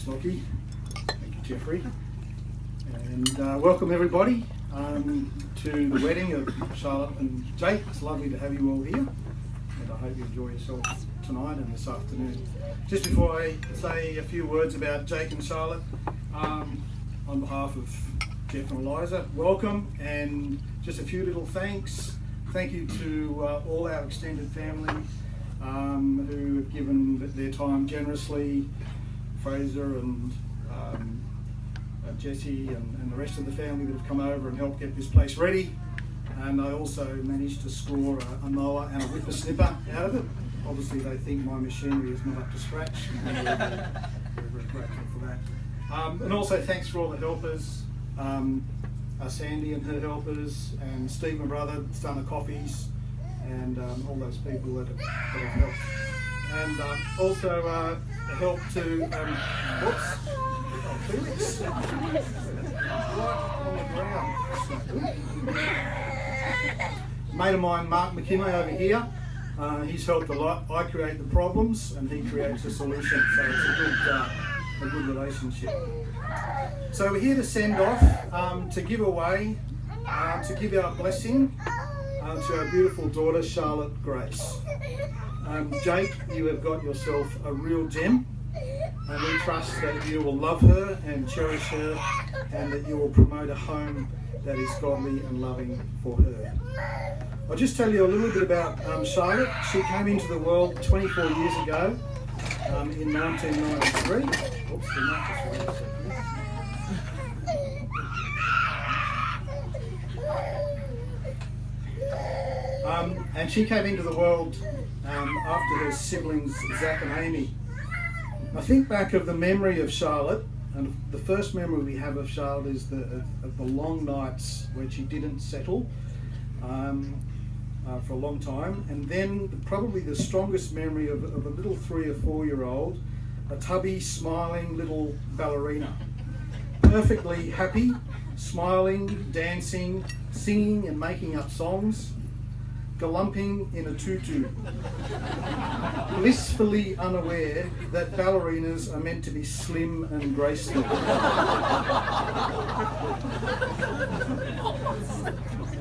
Thanks, Lockie. Thank you, Jeffrey. And welcome everybody to the wedding of Charlotte and Jake. It's lovely to have you all here, and I hope you enjoy yourself tonight and this afternoon. Just before I say a few words about Jake and Charlotte, on behalf of Jeff and Eliza, welcome, and just a few little thanks. Thank you to all our extended family who have given their time generously. Fraser and Jesse and the rest of the family that have come over and helped get this place ready. And I also managed to score a mower and a whippersnipper out of it. Obviously they think my machinery is not up to scratch. And we're very grateful for that. And also thanks for all the helpers, Sandy and her helpers, and Steve, my brother, that's done the coffees, and all those people that have helped. And also help to, Felix, right on the ground. Mate of mine, Mark McKinley over here, he's helped a lot. I create the problems and he creates the solution, so it's a good relationship. So we're here to send off, to give away, to give our blessing to our beautiful daughter, Charlotte Grace. Jake, you have got yourself a real gem, and we trust that you will love her and cherish her, and that you will promote a home that is godly and loving for her. I'll just tell you a little bit about Charlotte. She came into the world 24 years ago in 1993. Oops, the mic just went a second. And she came into the world after her siblings Zach and Amy. I think back of the memory of Charlotte, and the first memory we have of Charlotte is of the long nights when she didn't settle for a long time, and then probably the strongest memory of a little 3 or 4 year old, a tubby, smiling little ballerina, perfectly happy, smiling, dancing, singing and making up songs, galumping in a tutu, blissfully unaware that ballerinas are meant to be slim and graceful.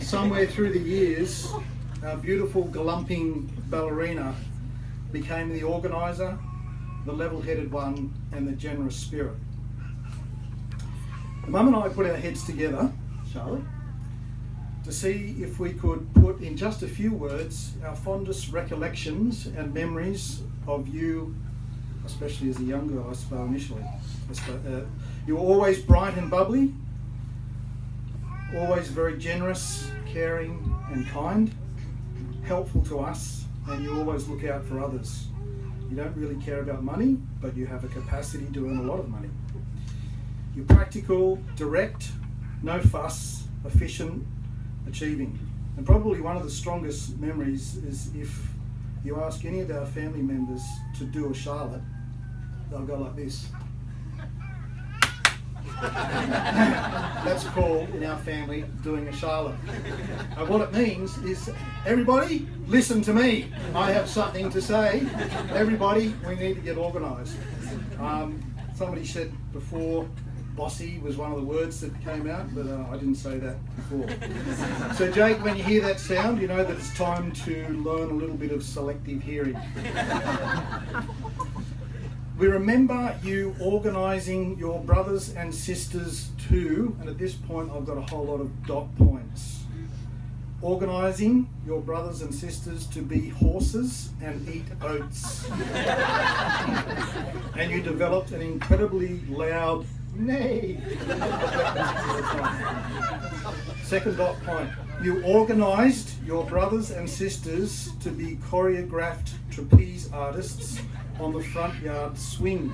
Somewhere through the years, our beautiful galumping ballerina became the organiser, the level-headed one, and the generous spirit. Mum and I put our heads together, Charlotte, to see if we could put in just a few words our fondest recollections and memories of you, especially as a young girl, I suppose, initially. You were always bright and bubbly, always very generous, caring and kind, helpful to us, and you always look out for others. You don't really care about money, but you have a capacity to earn a lot of money. You're practical, direct, no fuss, efficient, achieving. And probably one of the strongest memories is if you ask any of our family members to do a Charlotte, they'll go like this. That's called, in our family, doing a Charlotte. And what it means is, everybody, listen to me. I have something to say. Everybody, we need to get organised. Somebody said before, bossy was one of the words that came out, but I didn't say that before. So Jake, when you hear that sound, you know that it's time to learn a little bit of selective hearing. We remember you organising your brothers and sisters to, and at this point I've got a whole lot of dot points, organising your brothers and sisters to be horses and eat oats. And you developed an incredibly loud neigh. Second dot point. You organised your brothers and sisters to be choreographed trapeze artists on the front yard swing.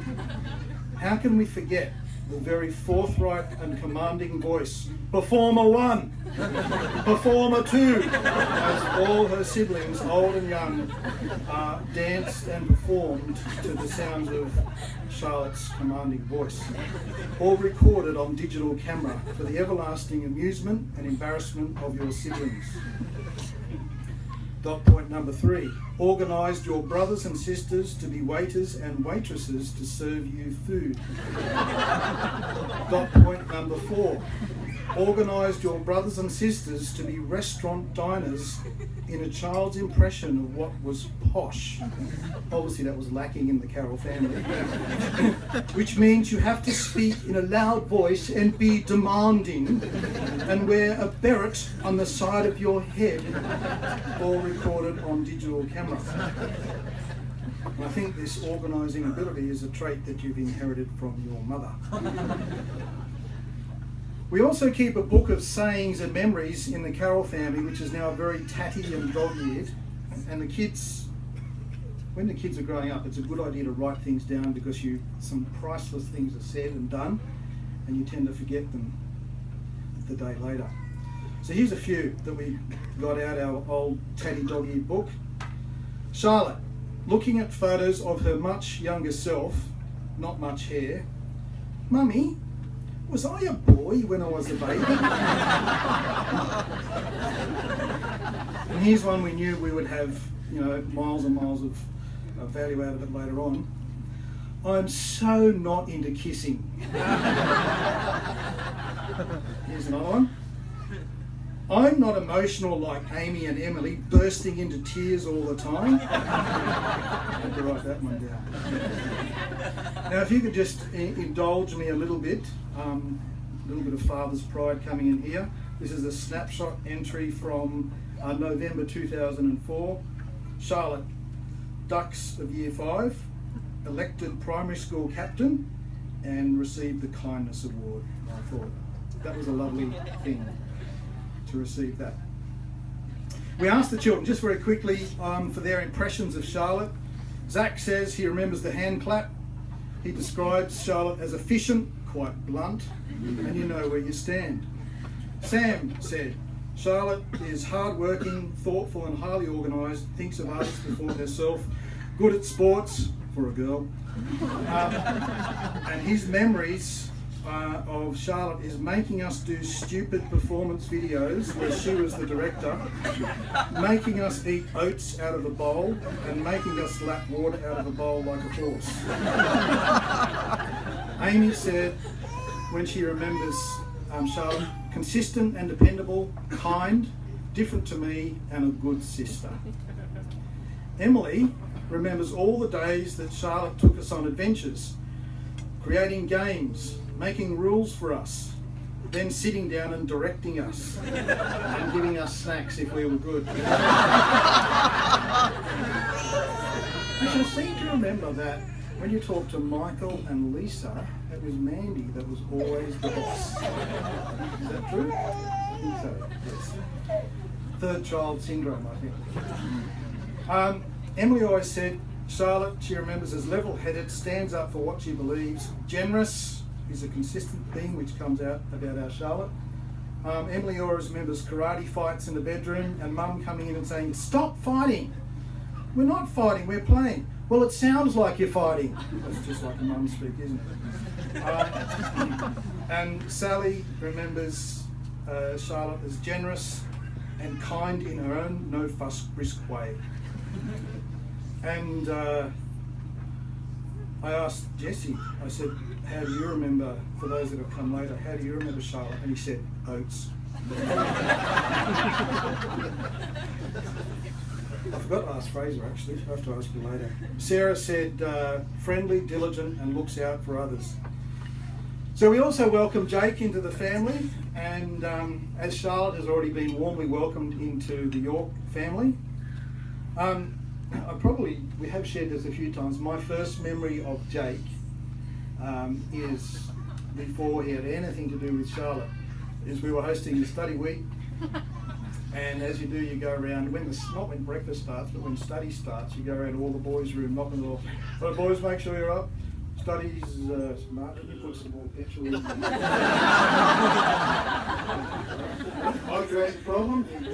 How can we forget the very forthright and commanding voice, Performer 1, Performer 2, as all her siblings, old and young, danced and performed to the sounds of Charlotte's commanding voice, all recorded on digital camera for the everlasting amusement and embarrassment of your siblings. Dot point number 3, organised your brothers and sisters to be waiters and waitresses to serve you food. Dot point number 4, organised your brothers and sisters to be restaurant diners in a child's impression of what was posh. Obviously that was lacking in the Carroll family. Which means you have to speak in a loud voice and be demanding and wear a beret on the side of your head, all recorded on digital camera. And I think this organising ability is a trait that you've inherited from your mother. We also keep a book of sayings and memories in the Carroll family, which is now very tatty and dog-eared. And the kids, when the kids are growing up, it's a good idea to write things down because some priceless things are said and done, and you tend to forget them the day later. So here's a few that we got out our old tatty dog-eared book. Charlotte, looking at photos of her much younger self, not much hair. Mummy, was I a boy when I was a baby? And here's one we knew we would have, miles and miles of value out of it later on. I'm so not into kissing. Here's another one. I'm not emotional like Amy and Emily, bursting into tears all the time. I had to write that one down. Now, if you could just indulge me a little bit of father's pride coming in here. This is a snapshot entry from November 2004. Charlotte, Ducks of Year 5, elected primary school captain and received the Kindness Award. I thought that was a lovely thing to receive that. We asked the children just very quickly for their impressions of Charlotte. Zach says he remembers the hand clap. He describes Charlotte as efficient, quite blunt, and you know where you stand. Sam said, Charlotte is hard-working, thoughtful and highly organised, thinks of others before herself, good at sports, for a girl. And his memories of Charlotte is making us do stupid performance videos where she was the director, making us eat oats out of a bowl and making us lap water out of a bowl like a horse. Amy said when she remembers Charlotte, consistent and dependable, kind, different to me and a good sister. Emily remembers all the days that Charlotte took us on adventures, creating games, making rules for us, then sitting down and directing us and giving us snacks if we were good. I should seem to remember that when you talk to Michael and Lisa, it was Mandy that was always the boss. Is that true? I think so, yes. Third child syndrome, I think. Emily always said, Charlotte, she remembers as level-headed, stands up for what she believes, generous, is a consistent theme which comes out about our Charlotte. Emily always remembers karate fights in the bedroom and Mum coming in and saying, stop fighting. We're not fighting, we're playing. Well, it sounds like you're fighting. That's just like a mum speak, isn't it? And Sally remembers Charlotte as generous and kind in her own no-fuss, brisk way. And I asked Jesse, I said, how do you remember, for those that have come later, how do you remember Charlotte? And he said, oats. I forgot to ask Fraser actually, I have to ask you later. Sarah said, friendly, diligent and looks out for others. So we also welcome Jake into the family, and as Charlotte has already been warmly welcomed into the York family, we have shared this a few times. My first memory of Jake is before he had anything to do with Charlotte, is we were hosting the study week, and as you do, you go around, not when breakfast starts, but when study starts, you go around to all the boys' room, knocking the door. Well, boys, make sure you're up. Studies, Mark, can you put some more petrol in? I create the problem. It's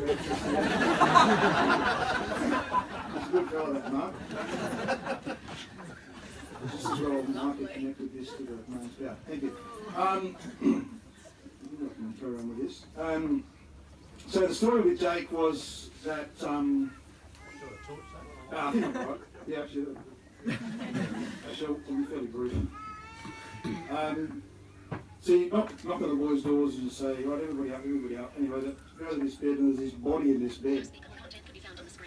a good fellow, that Mark. Just as well, Mark has connected this to the main spout. Thank you. I'm not going to carry on with this. So the story with Jake was that I think I'm right. Yeah, actually, I'll be fairly brief. So you knock on the boys' doors and you say, right, everybody up. Anyway, go to this bed and there's this body in this bed.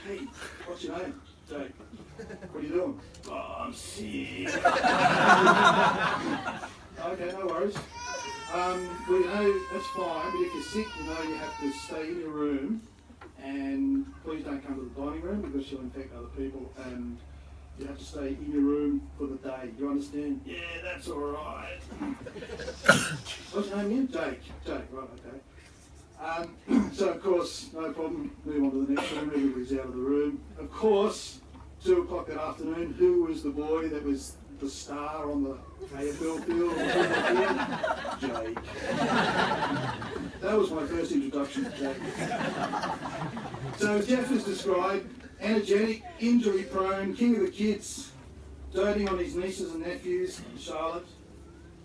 Hey, what's your name? Jake. What are you doing? Oh, I'm sick. Okay, no worries. Well, you know, that's fine, but if you're sick, you know you have to stay in your room, and please don't come to the dining room because you'll infect other people, and you have to stay in your room for the day. You understand? Yeah, that's all right. What's your name again? Jake. Jake, right, okay. So, of course, no problem. Move on to the next room. Everybody's out of the room. Of course, 2 o'clock that afternoon, who was the boy that was the star on the AFL field? Jake. That was my first introduction to Jake. So Jeff is described, energetic, injury-prone, king of the kids, doting on his nieces and nephews, Charlotte.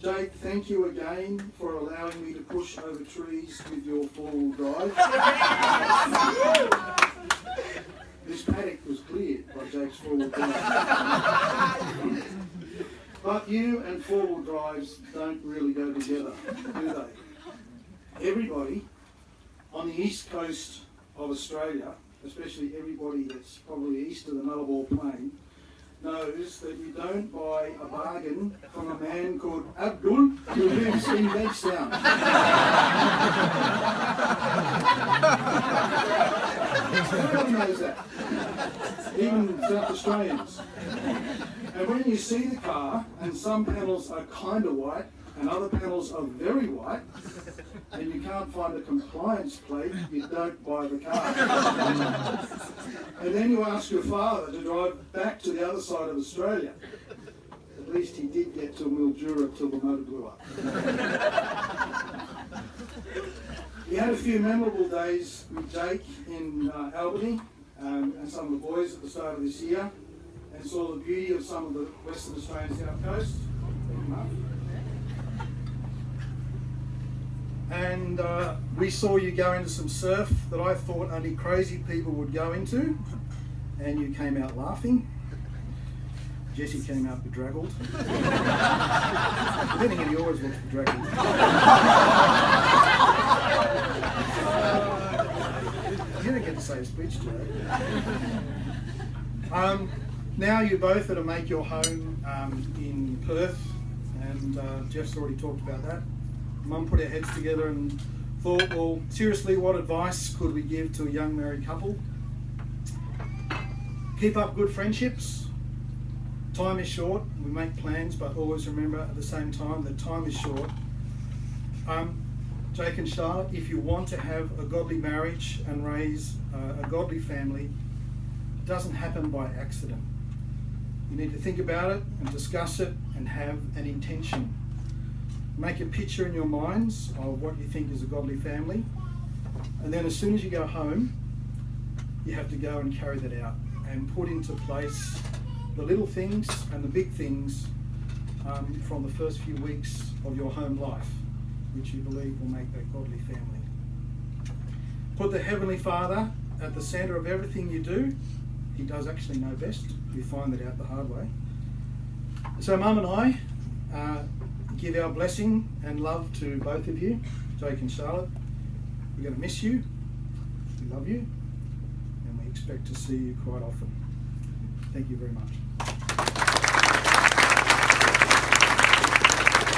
Jake, thank you again for allowing me to push over trees with your 4-wheel drive. This paddock was cleared by Jake's 4-wheel drive. But you and 4-wheel drives don't really go together, do they? Everybody on the east coast of Australia, especially everybody that's probably east of the Nullarbor Plain, knows that you don't buy a bargain from a man called Abdul who lives in Bankstown. Everyone knows that, even South Australians. And when you see the car, and some panels are kind of white, and other panels are very white, and you can't find a compliance plate, you don't buy the car. And then you ask your father to drive back to the other side of Australia. At least he did get to Mildura till the motor blew up. We had a few memorable days with Jake in Albany and some of the boys at the start of this year, and saw the beauty of some of the Western Australian South Coast. And we saw you go into some surf that I thought only crazy people would go into, and you came out laughing. Jesse came out bedraggled. Then again, he always looks bedraggled. You didn't get to say a speech today. Now you're both at a make your home in Perth, and Jeff's already talked about that. Mum put our heads together and thought, well, seriously, what advice could we give to a young married couple? Keep up good friendships. Time is short. We make plans, but always remember at the same time that time is short. Jake and Charlotte, if you want to have a godly marriage and raise a godly family, it doesn't happen by accident. You need to think about it and discuss it and have an intention. Make a picture in your minds of what you think is a godly family, and then as soon as you go home, you have to go and carry that out and put into place the little things and the big things from the first few weeks of your home life, which you believe will make that godly family. Put the Heavenly Father at the centre of everything you do. He does actually know best. We find that out the hard way. So Mum and I give our blessing and love to both of you, Jake and Charlotte. We're going to miss you. We love you. And we expect to see you quite often. Thank you very much.